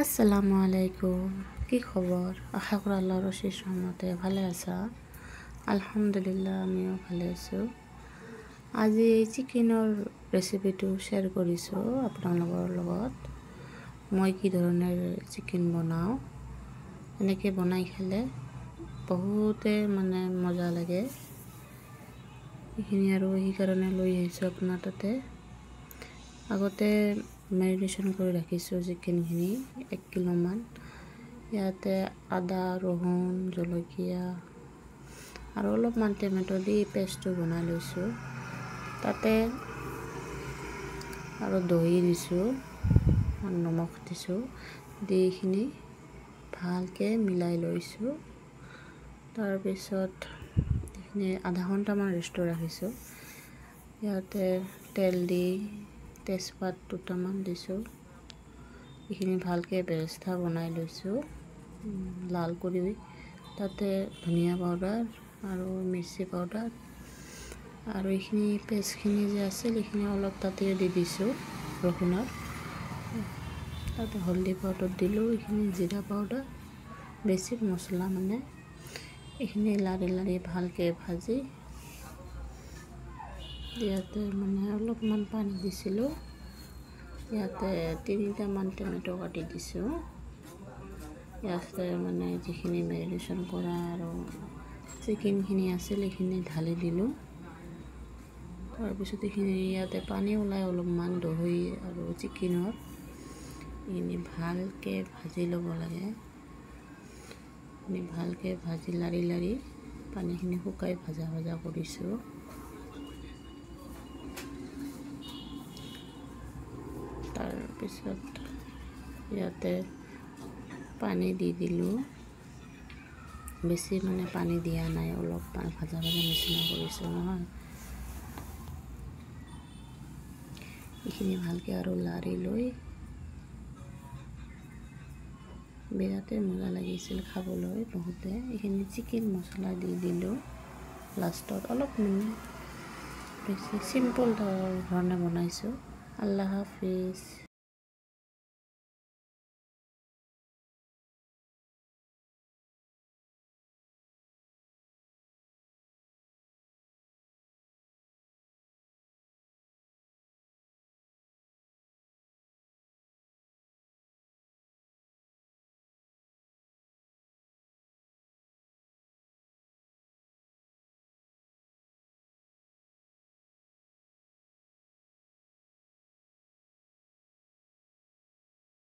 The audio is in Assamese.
আসসালামু আলাইকুম। কি খবৰ? আশা কৰি আল্লাহৰ অশেষ ৰহমতে ভালে আছা। আলহামদুলিল্লাহ, আমিও ভালে আছোঁ। আজি এই চিকেনৰ ৰেচিপিটো শ্বেয়াৰ কৰিছোঁ আপোনালোকৰ লগত। মই কি ধৰণে চিকেন বনাওঁ, এনেকৈ বনাই খালে বহুতে মজা লাগে। এইখিনি আৰু সেইকাৰণে লৈ আহিছোঁ আপোনাৰ তাতে। আগতে মেৰিনেশ্যন কৰি ৰাখিছোঁ চিকেনখিনি 1 কিলোমান। ইয়াতে আদা, ৰহুন, জলকীয়া আৰু অলপমান টমেটো দি পেষ্টটো বনাই লৈছোঁ। তাতে আৰু দহি দিছোঁ, নিমখ দিছোঁ, দি এইখিনি ভালকৈ মিলাই লৈছোঁ। তাৰপিছত এইখিনি আধা ঘণ্টামান ৰেষ্টত ৰাখিছোঁ। ইয়াতে তেল দি তেজপাত দুটামান দিছোঁ। এইখিনি ভালকৈ বেৰেস্তা বনাই লৈছোঁ লাল কৰি। তাতে ধনিয়া পাউডাৰ আৰু মিৰ্চি পাউডাৰ আৰু এইখিনি পেষ্টখিনি যে আছিল এইখিনি অলপ তাতে দি দিছোঁ ৰহুনৰ। তাতে হালধি পাউডাৰ দিলোঁ, এইখিনি জিৰা পাউডাৰ, বেছিক মছলা এইখিনি লাৰি লাৰি ভালকৈ ভাজি ইয়াতে অলপমান পানী দিছিলোঁ। ইয়াতে 3টামান টমেটো কাটি দিছোঁ। ইয়াতে যিখিনি মেৰিনেশ্যন কৰা আৰু চিকেনখিনি আছিল এইখিনি ঢালি দিলোঁ। তাৰপিছত এইখিনি ইয়াতে পানী ওলাই অলপমান দহি আৰু চিকেনৰ এইখিনি ভালকৈ ভাজি ল'ব লাগে। ভালকৈ ভাজি লাৰি লাৰি পানীখিনি শুকাই ভাজা কৰিছোঁ। তাৰপিছত ইয়াতে পানী দি দিলোঁ। বেছি পানী দিয়া নাই, অলপ ভাজা নিচিনা কৰিছোঁ নহয়। এইখিনি ভালকৈ আৰু লাৰি লৈ বিৰাটেই মজা লাগিছিল খাবলৈ বহুতে। এইখিনি চিকেন মছলা দি দিলোঁ লাষ্টত। অলপ বেছি চিম্পল ধৰণে বনাইছোঁ। আল্লাহ হাফিজ।